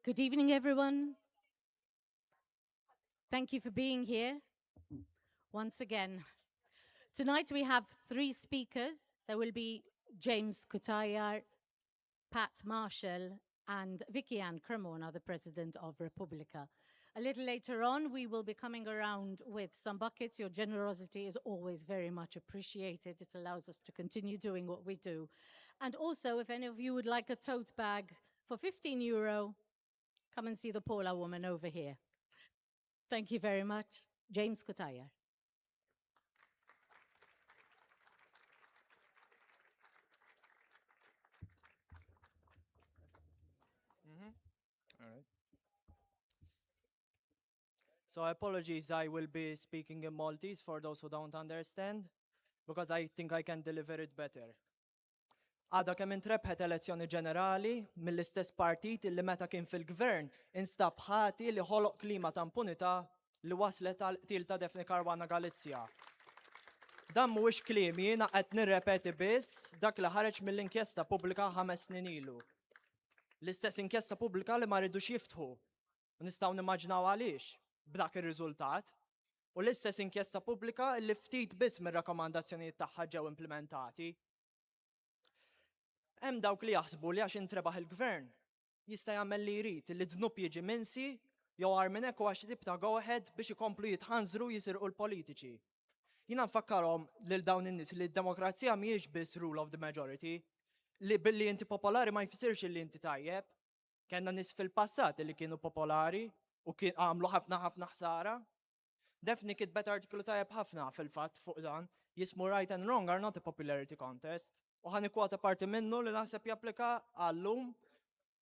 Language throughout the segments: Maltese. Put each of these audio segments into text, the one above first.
Good evening, everyone. Thank you for being here once again. Tonight we have three speakers. There will be James Kutayar, Pat Marshall, and Vicky Ann Cremona, the President of Republica. A little later on, we will be coming around with some buckets. Your generosity is always very much appreciated. It allows us to continue doing what we do. And also, if any of you would like a tote bag for €15, come and see the Paula woman over here. Thank you very much. James Kutayar. All right. So apologies, I will be speaking in Maltese for those who don't understand, because I think I can deliver it better. Għada kemm intrebħet elezzjoni ġenerali mill-istess partit li meta kien fil-gvern instab ħati li ħoloq klima ta' impunità li waslet għal qtil ta' Defni Caruana Galizja. Dan mhuwiex kliem jiena qed nirrepeti biss dak li ħareġ mill-inkjesta pubblika 5 snin ilu. L-istess inkjesta pubblika li ma rridux jiftħu. Nistgħu nimmaġinaw għaliex b'dak ir-riżultat. U l-istess inkjesta pubblika li ftit biss mir-rakkomandazzjonijiet tagħha ġew implementati. Hemm dawk li jaħsbu li għax intrebaħ il-gvern jista' jagħmel li jrid li dnub jiġi minsi jew għar minn hekk għax tibta go ahead biex ikomplu jitħanżru jisirqu l-politiċi. Jiena nfakkarhom lil dawn in-nies li d-demokrazija mhijiex biss rule of the majority, li billi inti popolari ma jfissirx li inti tajjeb. Kenna nies fil-passat li kienu popolari u kien għamlu ħafna ħsara. Defni kitbet artiklu tajjeb ħafna fil-fatt fuq dan, jismu right and wrong are not a popularity contest. U ħani kwota parti minnu li naħseb japplika għallum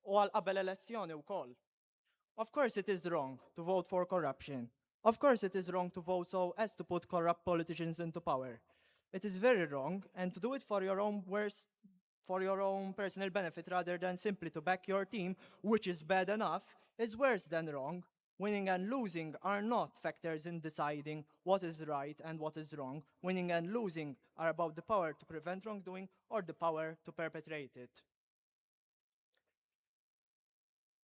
u għal qabel elezzjoni wkoll. Of course it is wrong to vote for corruption. Of course it is wrong to vote so as to put corrupt politicians into power. It is very wrong, and to do it for your own personal benefit rather than simply to back your team, which is bad enough, is worse than wrong. Winning and losing are not factors in deciding what is right and what is wrong. Winning and losing are about the power to prevent wrongdoing or the power to perpetrate it.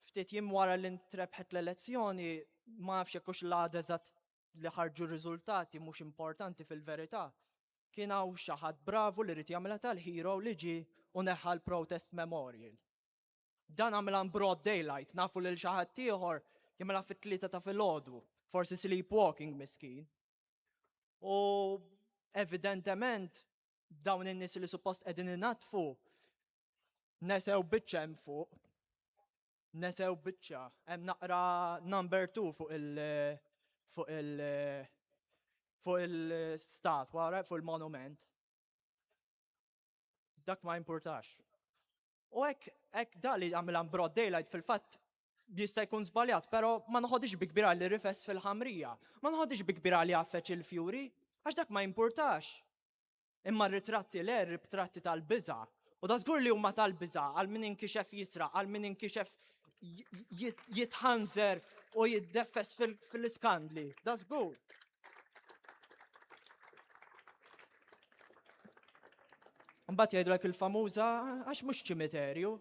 Ftit jiem wara li ntrebħet l-elezzjoni, ma nafx hekk hux l-għada eżatt li ħarġu r-riżultati mhux importanti fil-verità. Kien hawn xi ħadd bravu li rid jagħmilha tal-hero li ġie u neħħa l-protest memorial. Dan għamilha broad daylight, nafu lil xi ħadd ieħor jagħmilha fit-tlieta ta' filgħodu, forsi sleepwalking miskin. U evidentement dawn in-nies li suppost qegħdin inatfu nesew biċċa hemm fuq. Nesew biċċa, hemm naqra number 2 fuq il-stat wara fuq il-monument. Dak ma importax. U hekk da li għamilha broad daylight fil-fatt jista' jkun żbaljat, però ma noħodix bi kbira li rifess fil-ħamrija. Ma noħodix bi kbira li jaffeċ il-fjuri, għax dak ma importax. Imma r-ritratti ritratti tal-biża. U da żgur li huma tal-biża għal min inkixef jisraq, għal min inkixef jitħanżer u jiddeffess fil-iskandli. Da żgur. Mbagħad jgħidulek il-famuża għax mhux ċimiterju.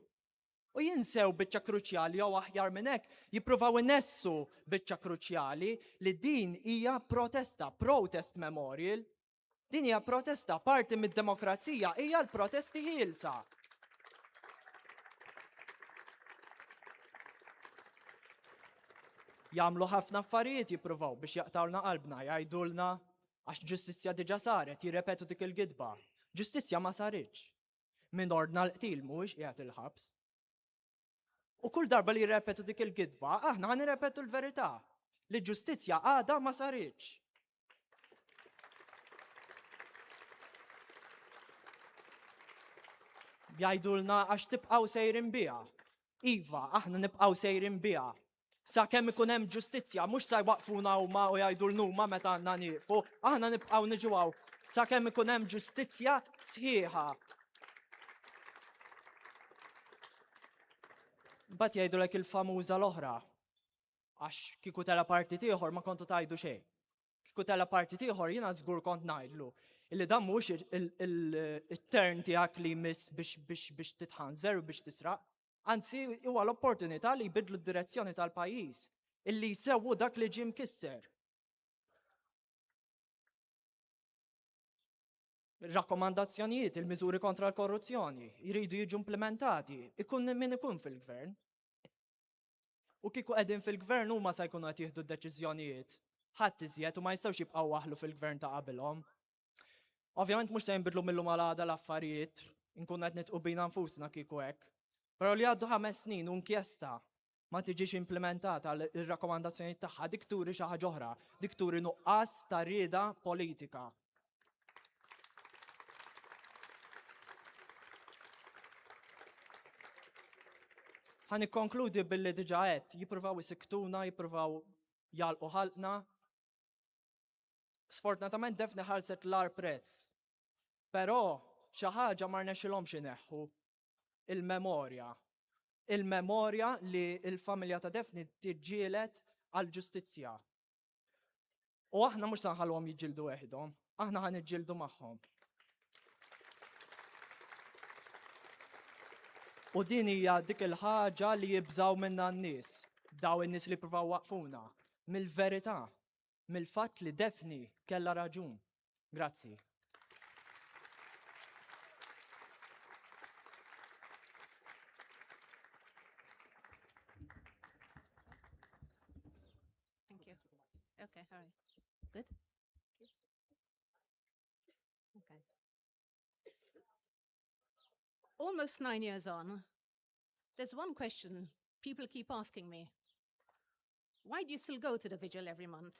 U jinsew biċċa kruċjali jew aħjar minn hekk jippruvaw inessu biċċa kruċjali li din hija protesta, protest memorial. Din hija protesta, parti mid-demokrazija hija l-protesti ħielsa. Jagħmlu ħafna affarijiet jippruvaw biex jaqtawlna qalbna, jgħidulna għax ġustizzja diġà saret, jirrepetu dik il-gidba. Ġustizzja ma saritx. Min ordna l-qtil mhuwiex qiegħed il-ħabs. U kull darba li jirrepetu dik il-gidba, aħna ħan irrepetu l-verità. Li ġustizzja għada ma saritx. Jgħidulna għax tibqgħu sejrin biha. Iva, aħna nibqgħu sejrin biha. Sakemm ikun hemm ġustizzja, mhux sa jwaqfuna huma u jgħidulna huma meta għandna nieqfu, aħna nibqgħu niġu hawn sakemm ikun hemm ġustizzja sħiħa. Mbagħad jgħidulek il-famuża l-oħra. Għax kieku tela partit ieħor ma kontu tgħidu xejn. Kieku tela partit ieħor jiena żgur kont ngħidlu illi dan mhux it-turn tiegħek li jmiss biex titħanżer u biex tisraq. Anzi, huwa l-opportunità li jbidlu d-direzzjoni tal-pajjiż, illi jsewwu dak li ġie mkisser. Ir-rakkomandazzjonijiet, il-miżuri kontra l-korruzzjoni jridu jiġu implementati, ikun min ikun fil-gvern. U kieku qegħdin fil-gvern huma se jkunu qed jieħdu d-deċiżjonijiet. Ħadd iżjed u ma jistgħux jibqgħu waħlu fil-gvern ta' qabilhom. Ovvjament mhux se jinbidlu millu malada l-affarijiet, inkun qed nitqu bina nfusna kieku hekk. Però li għaddu 5 snin u inkjesta ma tiġix implementata l-rakkomandazzjonijiet tagħha dik turi xi ħaġa oħra, dik turi nuqqas ta' rieda politika. Ħan ikkonkludi billi diġà qed jippruvaw isiktuna, jippruvaw jalqu ħalqna. Sfortunatament Defni ħalset l-ar prezz. Però xi ħaġa ma rnexxilhomx ineħħu il-memorja. Il-memorja li l-familja ta' Defni tiġġieled għall-ġustizzja. U aħna mhux se nħallhom jiġġieldu weħidhom, aħna ħa niġġieldu magħhom. U din hija dik il-ħaġa li jibżaw minnha n-nies, daw in-nies li jippruvaw waqfuna, mill-verità, mill-fatt li Defni kellha raġun. Grazzi. Thank you. Okay, all right. Good? Okay. Almost 9 years on, there's one question people keep asking me. Why do you still go to the vigil every month?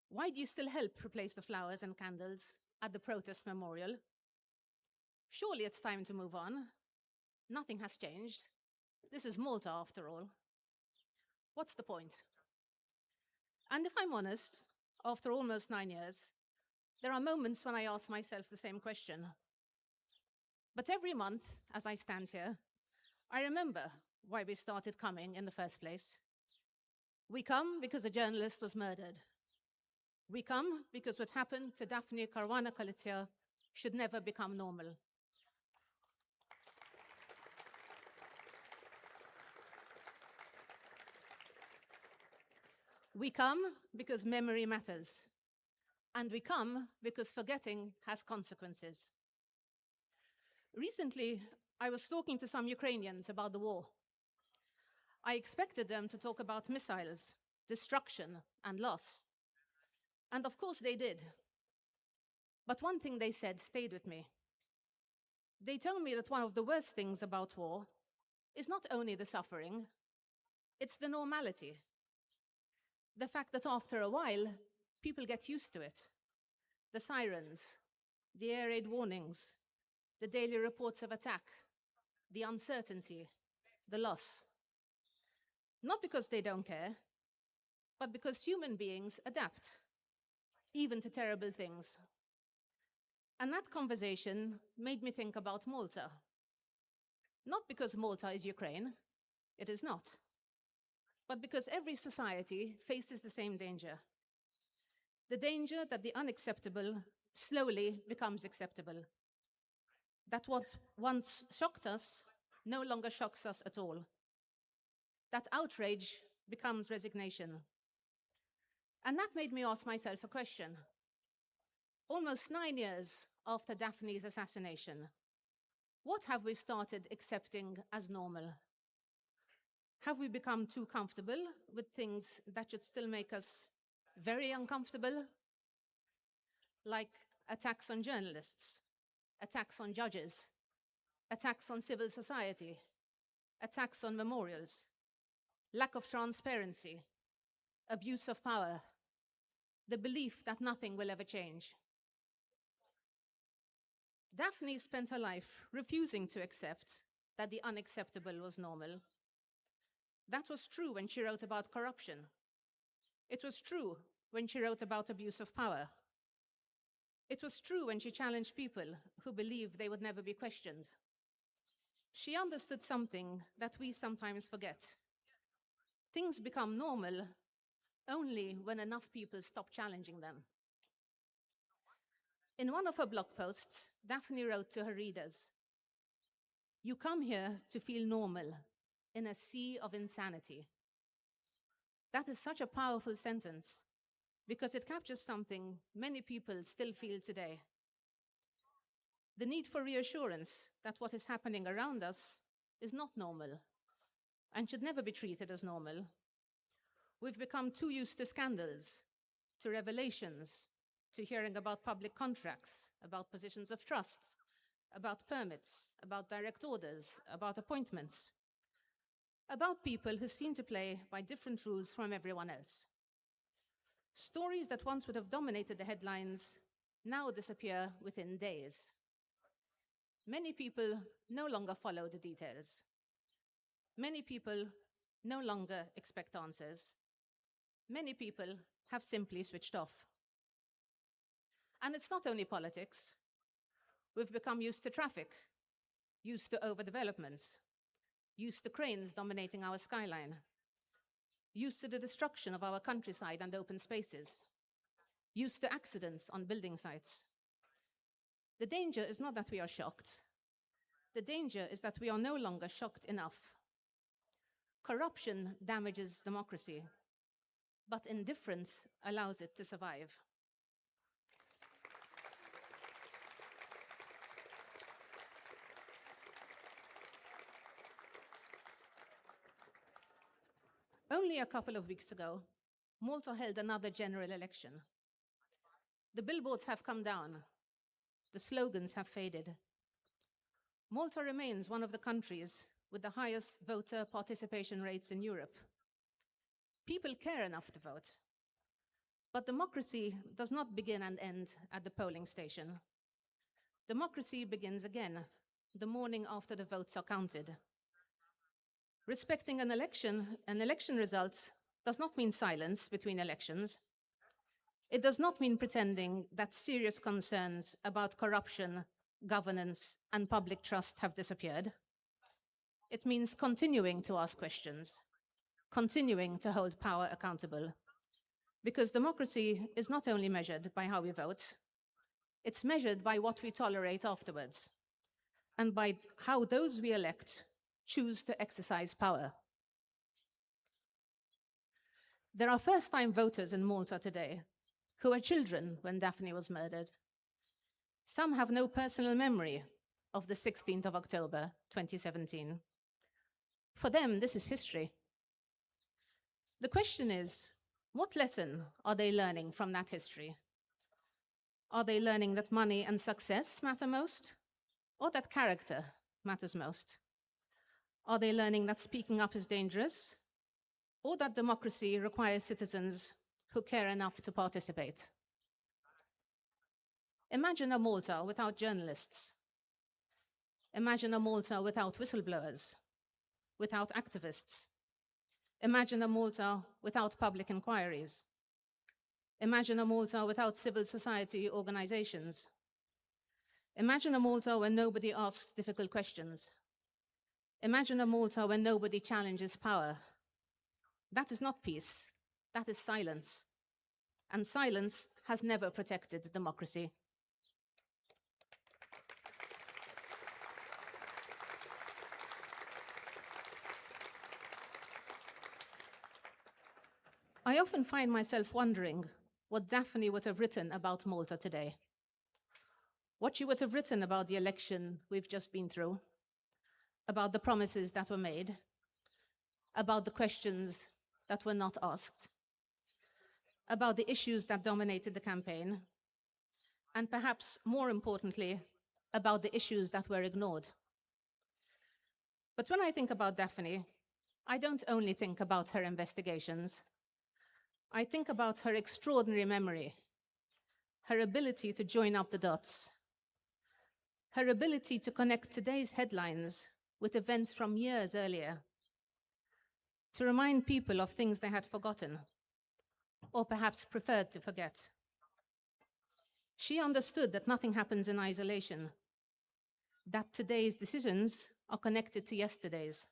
Why do you still help replace the flowers and candles at the protest memorial? Surely it's time to move on. Nothing has changed. This is Malta, after all. What's the point? And if I'm honest, after almost 9 years, there are moments when I ask myself the same question. But every month, as I stand here, I remember why we started coming in the first place. We come because a journalist was murdered. We come because what happened to Daphne Caruana Galizia should never become normal. We come because memory matters. And we come because forgetting has consequences. Recently, I was talking to some Ukrainians about the war. I expected them to talk about missiles, destruction, and loss. And of course they did. But one thing they said stayed with me. They told me that one of the worst things about war is not only the suffering, it's the normality. The fact that after a while, people get used to it. The sirens, the air raid warnings, the daily reports of attack, the uncertainty, the loss. Not because they don't care, but because human beings adapt, even to terrible things. And that conversation made me think about Malta. Not because Malta is Ukraine, it is not, but because every society faces the same danger. The danger that the unacceptable slowly becomes acceptable. That what once shocked us no longer shocks us at all. That outrage becomes resignation. And that made me ask myself a question. Almost 9 years after Daphne's assassination, what have we started accepting as normal? Have we become too comfortable with things that should still make us very uncomfortable? Like attacks on journalists, attacks on judges, attacks on civil society, attacks on memorials, lack of transparency, abuse of power, the belief that nothing will ever change. Daphne spent her life refusing to accept that the unacceptable was normal. That was true when she wrote about corruption. It was true when she wrote about abuse of power. It was true when she challenged people who believed they would never be questioned. She understood something that we sometimes forget. Things become normal only when enough people stop challenging them. In one of her blog posts, Daphne wrote to her readers, You come here to feel normal in a sea of insanity. That is such a powerful sentence because it captures something many people still feel today. The need for reassurance that what is happening around us is not normal and should never be treated as normal. We've become too used to scandals, to revelations, to hearing about public contracts, about positions of trust, about permits, about direct orders, about appointments, about people who seem to play by different rules from everyone else. Stories that once would have dominated the headlines now disappear within days. Many people no longer follow the details. Many people no longer expect answers. Many people have simply switched off. And it's not only politics. We've become used to traffic, used to overdevelopment, used to cranes dominating our skyline, used to the destruction of our countryside and open spaces, used to accidents on building sites. The danger is not that we are shocked. The danger is that we are no longer shocked enough. Corruption damages democracy, but indifference allows it to survive. Only a couple of weeks ago, Malta held another general election. The billboards have come down. The slogans have faded. Malta remains one of the countries with the highest voter participation rates in Europe. People care enough to vote. But democracy does not begin and end at the polling station. Democracy begins again, the morning after the votes are counted. Respecting an election result does not mean silence between elections. It does not mean pretending that serious concerns about corruption, governance, and public trust have disappeared. It means continuing to ask questions, continuing to hold power accountable. Because democracy is not only measured by how we vote, it's measured by what we tolerate afterwards, and by how those we elect choose to exercise power. There are first-time voters in Malta today who were children when Daphne was murdered. Some have no personal memory of the 16th of October, 2017. For them, this is history. The question is, what lesson are they learning from that history? Are they learning that money and success matter most, or that character matters most? Are they learning that speaking up is dangerous, or that democracy requires citizens who care enough to participate? Imagine a Malta without journalists. Imagine a Malta without whistleblowers, without activists. Imagine a Malta without public inquiries. Imagine a Malta without civil society organizations. Imagine a Malta where nobody asks difficult questions. Imagine a Malta where nobody challenges power. That is not peace, that is silence. And silence has never protected democracy. I often find myself wondering what Daphne would have written about Malta today. What she would have written about the election we've just been through, about the promises that were made, about the questions that were not asked, about the issues that dominated the campaign, and perhaps more importantly, about the issues that were ignored. But when I think about Daphne, I don't only think about her investigations. I think about her extraordinary memory, her ability to join up the dots, her ability to connect today's headlines with events from years earlier, to remind people of things they had forgotten, or perhaps preferred to forget. She understood that nothing happens in isolation, that today's decisions are connected to yesterday's,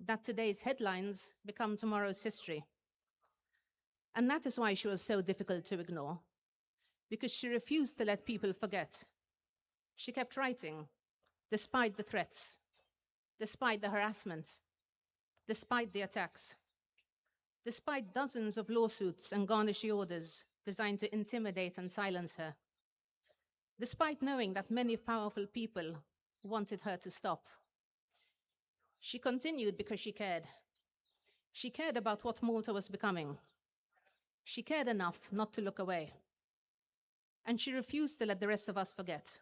that today's headlines become tomorrow's history. And that is why she was so difficult to ignore, because she refused to let people forget. She kept writing, despite the threats, despite the harassment, despite the attacks, despite dozens of lawsuits and garnishee orders designed to intimidate and silence her, despite knowing that many powerful people wanted her to stop. She continued because she cared. She cared about what Malta was becoming. She cared enough not to look away. And she refused to let the rest of us forget.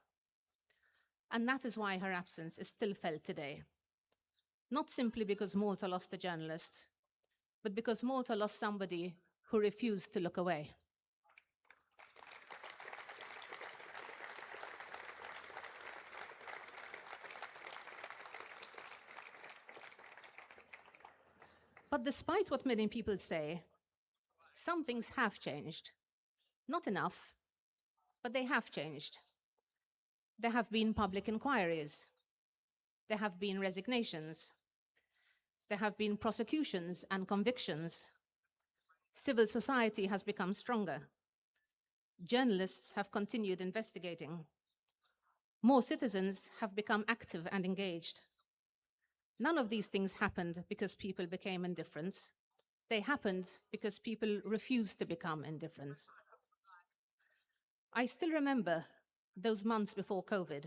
And that is why her absence is still felt today. Not simply because Malta lost a journalist, but because Malta lost somebody who refused to look away. But despite what many people say, some things have changed. Not enough, but they have changed. There have been public inquiries. There have been resignations. There have been prosecutions and convictions. Civil society has become stronger. Journalists have continued investigating. More citizens have become active and engaged. None of these things happened because people became indifferent. They happened because people refused to become indifferent. I still remember those months before COVID,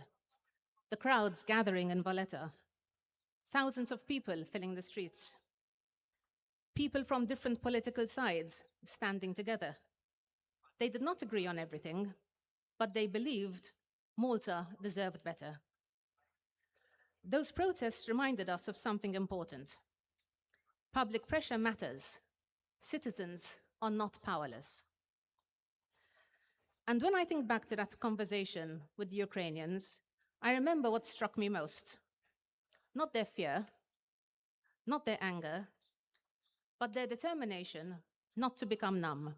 the crowds gathering in Valletta, thousands of people filling the streets, people from different political sides standing together. They did not agree on everything, but they believed Malta deserved better. Those protests reminded us of something important. Public pressure matters. Citizens are not powerless. And when I think back to that conversation with the Ukrainians, I remember what struck me most. Not their fear, not their anger, but their determination not to become numb.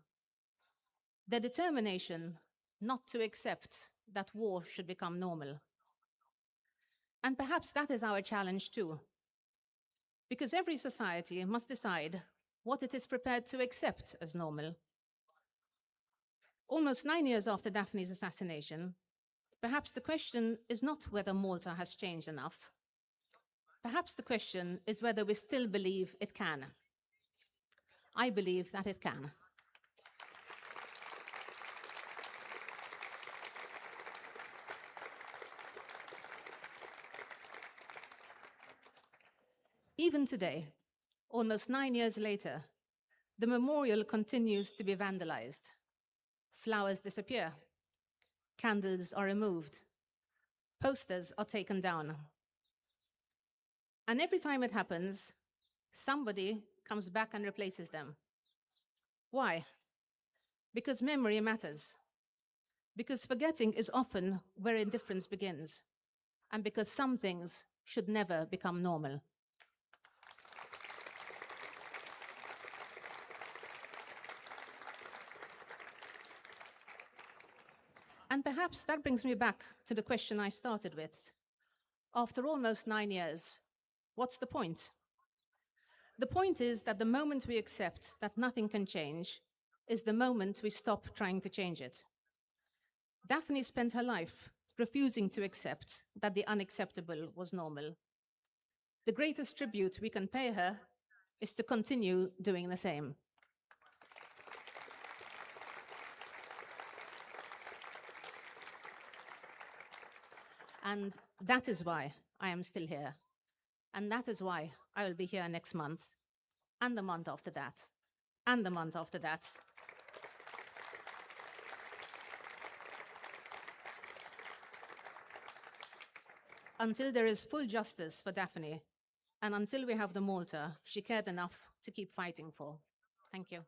Their determination not to accept that war should become normal. And perhaps that is our challenge too, because every society must decide what it is prepared to accept as normal. Almost 9 years after Daphne's assassination, perhaps the question is not whether Malta has changed enough. Perhaps the question is whether we still believe it can. I believe that it can. Even today, almost 9 years later, the memorial continues to be vandalized. Flowers disappear. Candles are removed. Posters are taken down. And every time it happens, somebody comes back and replaces them. Why? Because memory matters. Because forgetting is often where indifference begins. And because some things should never become normal. And perhaps that brings me back to the question I started with. After almost 9 years, what's the point? The point is that the moment we accept that nothing can change is the moment we stop trying to change it. Daphne spent her life refusing to accept that the unacceptable was normal. The greatest tribute we can pay her is to continue doing the same. And that is why I am still here. And that is why I will be here next month, and the month after that, and the month after that. Until there is full justice for Daphne, and until we have the Malta she cared enough to keep fighting for. Thank you.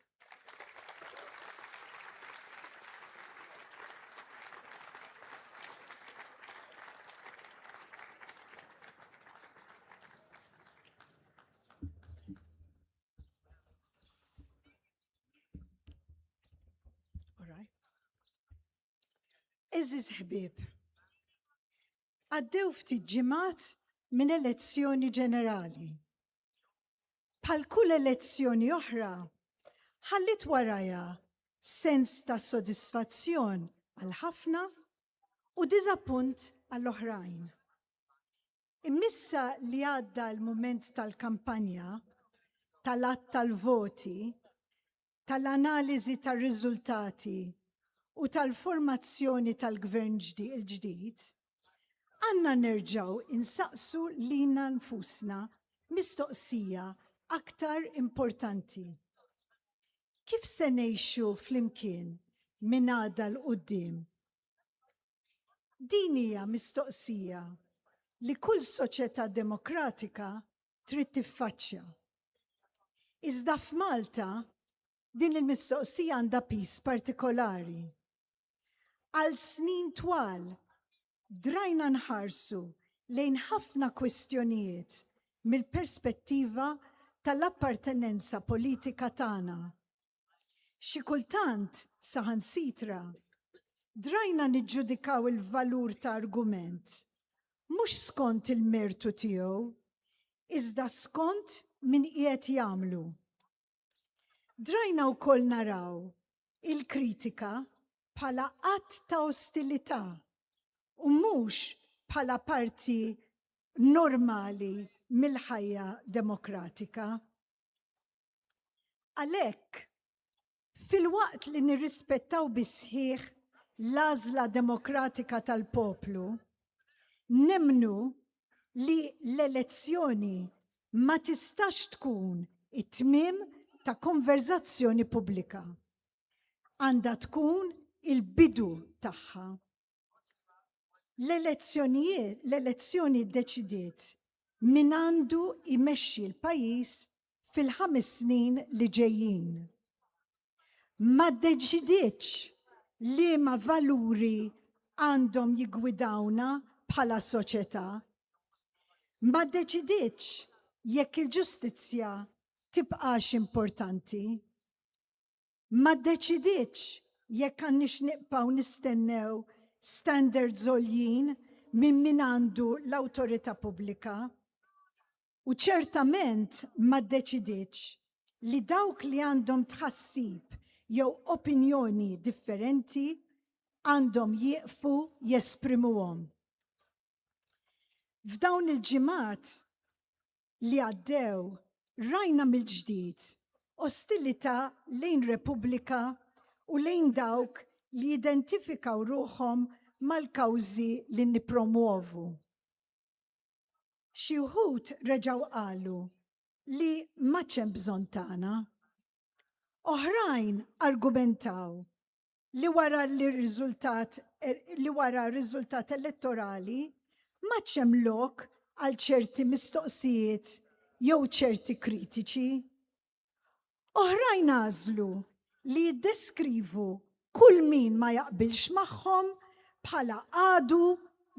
Eżiż ħbieb, għaddew ftit ġimgħat minn elezzjoni ġenerali. Bħal kull elezzjoni oħra, ħallit warajha sens ta' sodisfazzjon għal ħafna u diżappunt għall-oħrajn. Immissa li għadda l-moment tal-kampanja, tal-att tal-voti, tal-analiżi tar-riżultati u tal-formazzjoni tal-gvern il-ġdid, għanna nerġaw insaqsu lina nfusna mistoqsija aktar importanti. Kif se ngħixu flimkien minn għada l-qudiem? Din hija mistoqsija li kull soċjetà demokratika trid tiffaċċja. Iżda f'Malta din il-mistoqsija għandha pis partikolari. Għal snin twal drajna nħarsu lejn ħafna kwistjonijiet mill-perspettiva tal-appartenenza politika tagħna. Xi kultant saħansitra drajna niġġudikaw il-valur ta' argument mhux skont il-mertu tiegħu, iżda skont min qiegħed jagħmlu. Drajna wkoll naraw il-kritika bħala att ta' ostilità u mhux bħala parti normali mill-ħajja demokratika. Għalhekk, fil-waqt li nirrispettaw bisħieħ l-għażla demokratika tal-poplu, nemnu li l-elezzjoni ma tistax tkun it-tmiem ta' konverzazzjoni pubblika. Għandha tkun il-bidu tagħha. L-elezzjoni ddeċidiet min għandu jmexxi l-pajjiż fil-5 snin li ġejjin. Ma ddeċidietx li ma valuri għandhom jigwidawna bħala soċjetà. Ma ddeċidietx jekk il-ġustizzja tibqax importanti. Ma ddeċidietx jekk għandniex nibqgħu nistennew standards għoljin minn għandu l-awtorità pubblika. U ċertament ma ddeċidietx li dawk li għandhom tħassib jew opinjoni differenti għandhom jieqfu jesprimuhom. F'dawn il-ġimgħat li għaddew rajna mill-ġdid ostilità lejn Repubblika u lejn dawk li jidentifikaw ruħhom mal-kawżi li nippromuovu. Xi wħud reġgħu qalu li m'għadx hemm bżonn tagħna. Oħrajn argumentaw li wara r-riżultat elettorali m'għadx hemm lok għal ċerti mistoqsijiet jew ċerti kritiċi. Oħrajn għażlu li jiddeskrivu kull min ma jaqbilx magħhom bħala għadu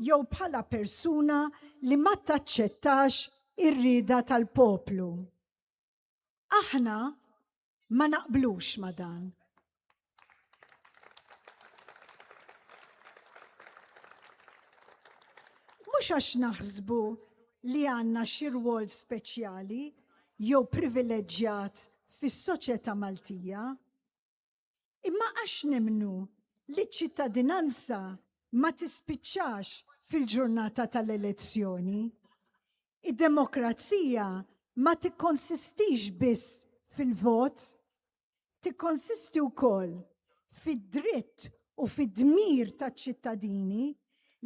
jew bħala persuna li ma taċċettax ir-rieda tal-poplu. Aħna ma naqblux ma dan. Mhux għax naħsbu li għandna xi rwol speċjali jew privileġġjat fis-soċjetà Maltija, imma għax nemnu li ċ-ċittadinanza ma tispiċċax fil-ġurnata tal-elezzjoni. Id-demokrazija ma tikkonsistix biss fil-vot, tikkonsisti wkoll fid-dritt u fid-dmir taċ-ċittadini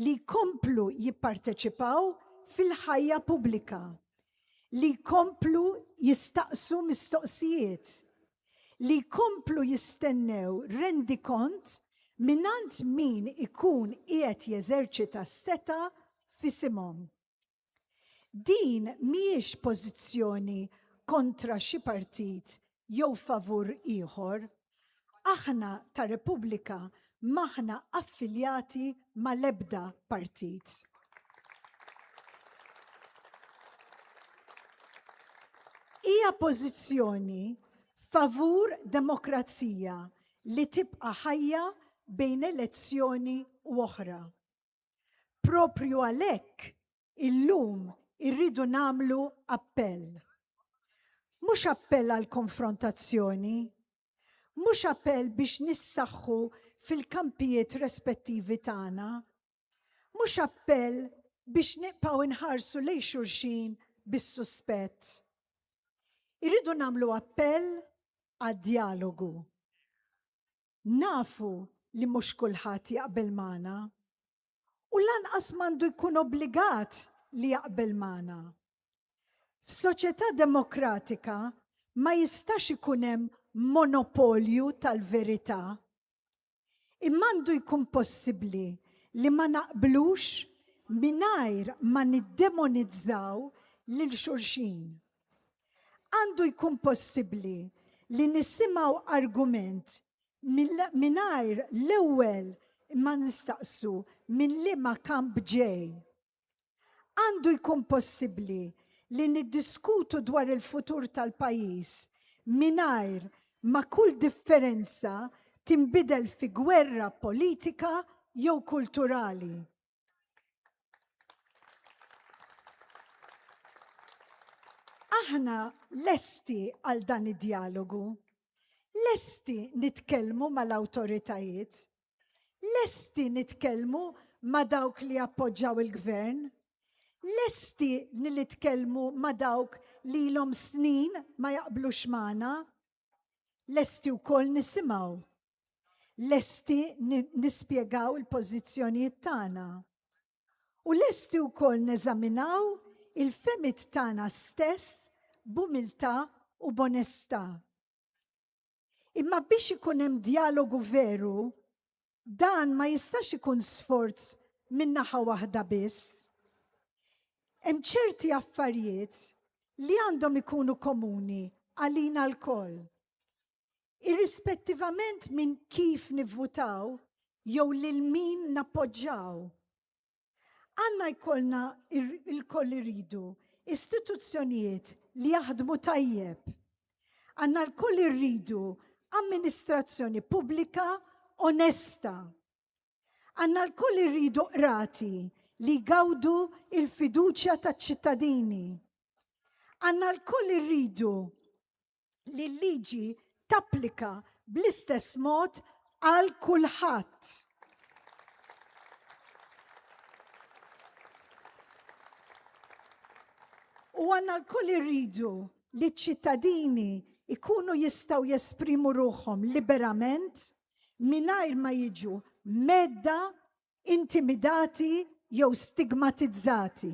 li jkomplu jipparteċipaw fil-ħajja pubblika, li jkomplu jistaqsu mistoqsijiet, li jkomplu jistennew rendikont minant min ikun qiegħed jeżerċita s-seta f'isimhom. Din mhijiex pożizzjoni kontra xi partit jew favur ieħor. Aħna ta' Repubblika maħna affiljati mal-ebda partit. Hija pożizzjoni favur demokrazija li tibqa' ħajja bejn elezzjoni u oħra. Propju għalhekk illum irridu nagħmlu appell. Mhux appell għal konfrontazzjoni, mhux appell biex nissaħħu fil-kampijiet rispettivi tagħna, mhux appell biex niqpaw inħarsu lej xulxin bis-suspett. Irridu namlu appell għad-dialogu. Nafu li mhux kulħadd jaqbel magħna u lanqas m'għandu jkun obbligat li jaqbel magħna. F'soċjetà demokratika ma jistax ikun hemm monopolju tal-verità. Imma għandu jkun possibbli li ma naqblux mingħajr ma niddemonizzaw lil xulxin. Għandu jkun possibbli li nisimgħu argument mingħajr l-ewwel ma nistaqsu minn liema kamp ġej. Għandu jkun possibbli li niddiskutu dwar il-futur tal-pajjiż mingħajr ma kull differenza tinbidel fi gwerra politika jew kulturali. Aħna lesti għal dan id-dialogu, lesti nitkellmu mal-awtoritajiet, lesti nitkellmu ma' dawk li appoġġaw il-gvern, lesti nitkellmu ma' dawk li l-om snin ma jaqblux magħna, lesti wkoll nisimgħu, lesti nispjegaw il-pożizzjonijiet tagħna u lesti wkoll neżaminaw il-femit tagħna stess b'umiltà u b'onestà. Imma biex ikun hemm dialogu veru, dan ma jistax ikun sforz minn naħa waħda biss. Hemm ċerti affarijiet li għandhom ikunu komuni għalina l-koll. Irrispettivament minn kif nivvutaw jew lil min nappoġġaw. Għandna jkollna il-koll iridu istituzzjonijiet li jaħdmu tajjeb. Għandna l-koll irridu amministrazzjoni pubblika onesta. Għandna l-koll irridu qrati li jgawdu il-fiduċja taċ-ċittadini. Għandna l-koll irridu li l-liġi tapplika bl-istess mod għal kulħadd. U għandna l-koll irridu li ċ-ċittadini ikunu jistgħu jesprimu ruħhom liberament mingħajr ma jiġu medda, intimidati jew stigmatizzati.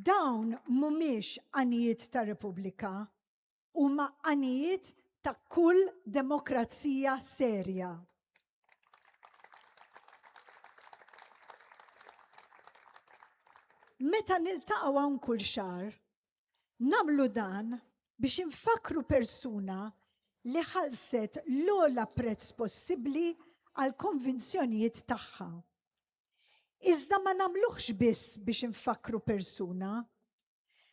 Dawn mhumiex għanijiet ta' Repubblika, huma għanijiet ta' kull demokrazija serja. Meta niltaqgħu hawn kull xahar, nagħmlu dan biex infakru persuna li ħalset l-ogħla prezz possibbli għal konvinzjonijiet tagħha. Iżda ma nagħmluhx biss biex infakru persuna,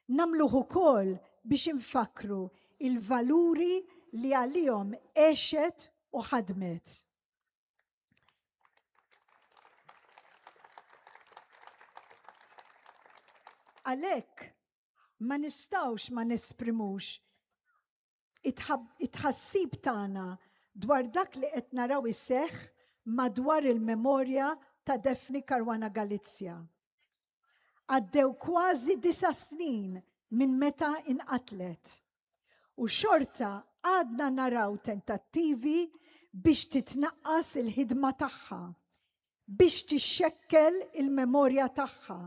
nagħmluh ukoll biex infakru il-valuri li għalihom għexet u ħadmet. Għalhekk ma nistgħux ma nesprimux it-ħassib tagħna dwar dak li qed naraw iseħħ madwar il-memorja ta' Defni Caruana Galizia. Għaddew kważi 9 snin minn meta inqatlet u xorta għadna naraw tentattivi biex titnaqqas il-ħidma tagħha, biex tixxekkel il-memorja tagħha,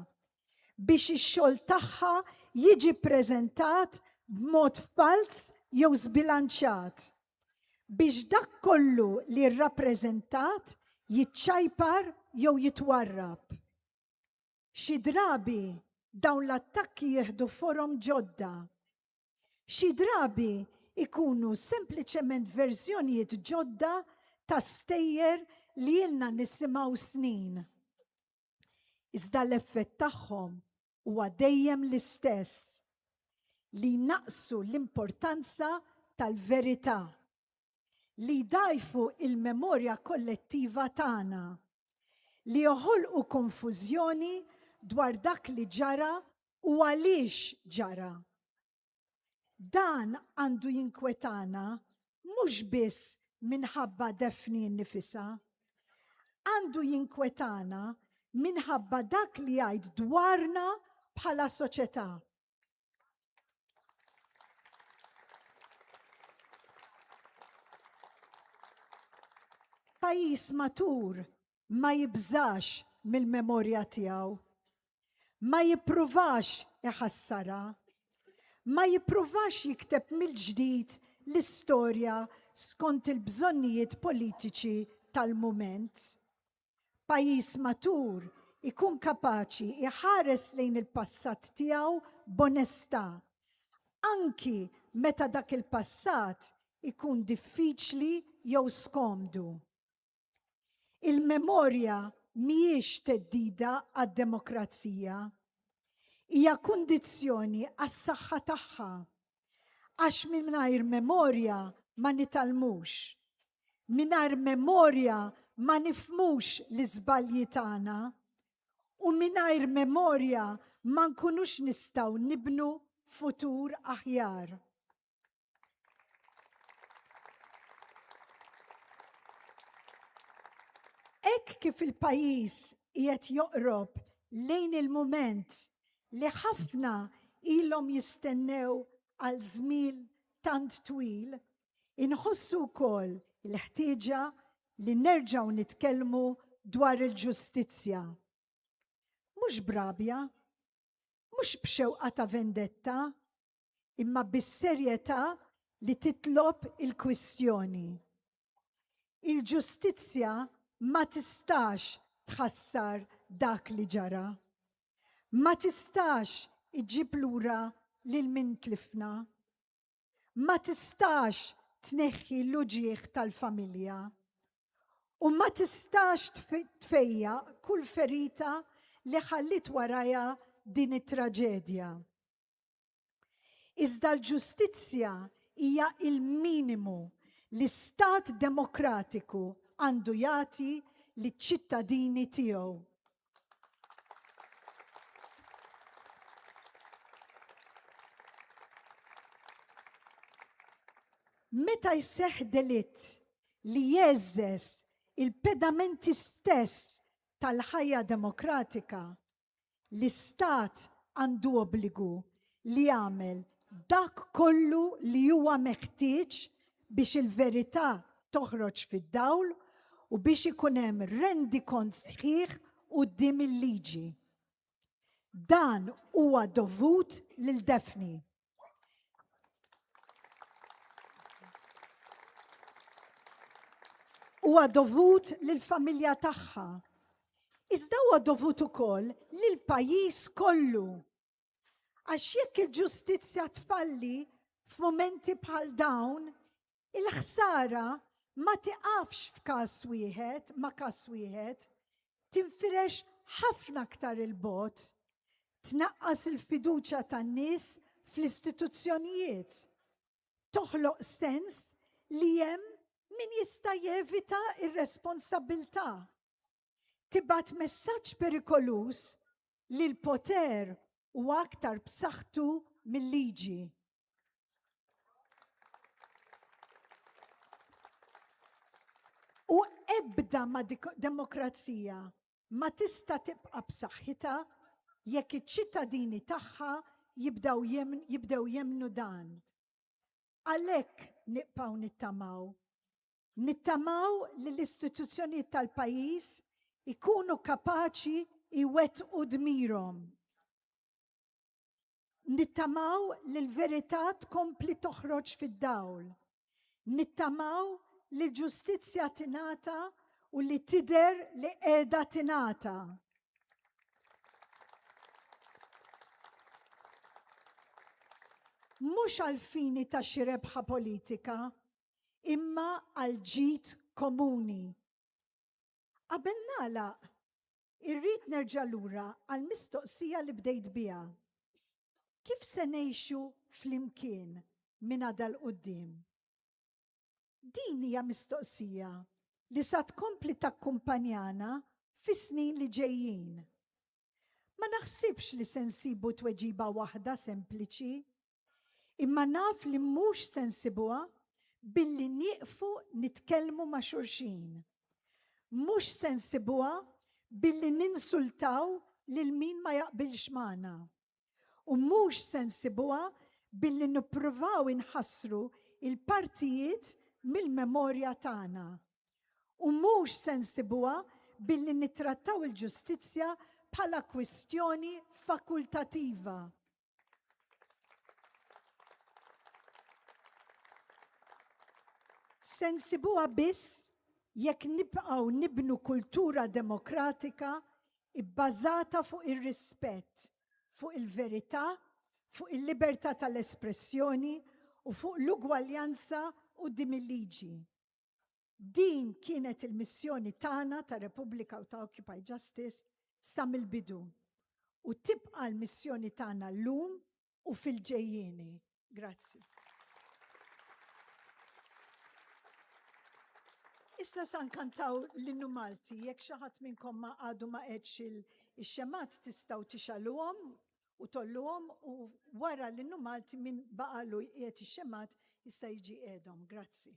biex ix-xogħol tagħha jiġi ppreżentat b'mod fals jew żbilanċjat, biex dak kollu li rrappreżentat jiċċajpar jew jitwarrab. Xi drabi dawn l-attakki jieħdu forom ġodda. Xi drabi ikunu sempliċement verżjonijiet ġodda ta' stejjer li ilna nisimgħu snin. Iżda l-effett tagħhom huwa dejjem l-istess, li naqsu l-importanza tal-verità, li jdajfu il-memorja kollettiva tagħna, li joħolqu konfużjoni dwar dak li ġara u għaliex ġara. Dan għandu jinkwetana mhux biss minħabba defni n-nifisa, għandu jinkwetana minħabba dak li jgħid dwarna bħala soċjetà. Pajjiż matur ma jibżax mill-memorja tiegħu, ma jippruvax iħassara, ma jippruvax jikteb mill-ġdid l-istorja skont il-bżonnijiet politiċi tal-mument. Pajjiż matur ikun kapaċi iħares lejn il-passat tiegħu b'onestà, anki meta dak il-passat ikun diffiċli jew skomdu. Il-memorja mhijiex teddida għad-demokrazija, hija kundizzjoni għas-saħħa tagħha, għax mingħajr memorja ma nitalmux, mingħajr memorja ma nifmux l-iżbalji tagħna u mingħajr memorja ma nkunux nistgħu nibnu futur aħjar. Hekk kif il-pajjiż qiegħed joqrob lejn il-mument li ħafna ilhom jistennew għal żmien tant twil, inħossu wkoll il-ħtieġa li nerġgħu nitkellmu dwar il-ġustizzja. Mhux brabja, mhux b'xewqa ta' vendetta, imma bis-serjetà li titlob il-kwistjoni. Il-ġustizzja ma tistax tħassar dak li ġara. Ma tistax iġib lura lil min tlifna. Ma tistax tneħħi l-uġieħ tal-familja. U ma tistax tfejja kull ferita li ħallit waraja din it-traġedja. Iżda l-ġustizzja hija il-minimu li stat demokratiku għandu jagħti liċ-ċittadini tiegħu. Meta jseħħ delitt li jeżżes il-pedamenti stess tal-ħajja demokratika, l-istat għandu obbligu li jagħmel dak kollu li huwa meħtieġ biex il-verità toħroġ fid-dawl u biex ikun hemm rendikont sħiħ quddiem il-liġi. Dan huwa dovut lil Defni. Huwa dovut lill-familja tagħha. Iżda huwa dovut ukoll lill-pajjiż kollu. Għax jekk il-ġustizzja tfalli f'momenti bħal dawn, il-ħsara ma tiqafx f'każ wieħed, ma każ wieħed, tinfirex ħafna aktar il-bot, tnaqqas il-fiduċja tan-nies fl-istituzzjonijiet. Toħloq sens li hemm min jista' jevita ir-responsabbiltà. Tibgħat messaġġ perikolus li l-poter huwa aktar b'saħħtu mill-liġi. U ebda ma' demokrazija ma tista' tibqa' b'saħħitha jekk iċ-ċittadini tagħha jibdew jemnu dan. Għalhekk nibqgħu nittamaw. Nittamaw li l-istituzzjonijiet tal-pajjiż ikunu kapaċi iwettqu dmirhom. Nittamaw li l-verità tkompli toħroġ fid-dawl. Nittamaw li l-ġustizzja tingħata u li tidher li qiegħda tingħata. Mhux għal fini ta' xi rebħa politika, imma għal ġid komuni. Qabel nagħlaq, irrid nerġa' lura għal mistoqsija li bdejt biha. Kif se ngħixu flimkien minn għada l-qudiem? Din hija mistoqsija li sa tkompli takkumpanjana fis-snin li ġejjin. Ma naħsibx li se nsibu tweġiba waħda sempliċi, imma naf li mhux se nsibuha billi nieqfu nitkellmu ma' xulxin. Mhux se nsibuha billi ninsultaw lil min ma jaqbilx magħna. U mhux se nsibuha billi nippruvaw inħassru il-partijiet mill-memorja tagħna. U mhux se nsibuha billi nittrattaw il-ġustizzja bħala kwistjoni fakultattiva. Se nsibuha biss jekk nibqgħu nibnu kultura demokratika ibbażata fuq ir-rispett, fuq il-verità, fuq il-libertà tal-espressjoni u fuq l-ugwaljanza quddiem il-liġi. Din kienet il-missjoni tagħna ta' Repubblika u ta' Occupy Justice sa mill-bidu. U tibqa' l-missjoni tagħna llum u fil-ġejjieni. Grazzi. Issa sa nkantaw l-innu Malti, jekk xi ħadd minnkom ma għadu ma qedx ix-xemat tistgħu tixaluhom u tolluhom u wara l-innu Malti min baqalu qiegħed ix-xemat jista' jiġi qiegħdhom. Grazzi.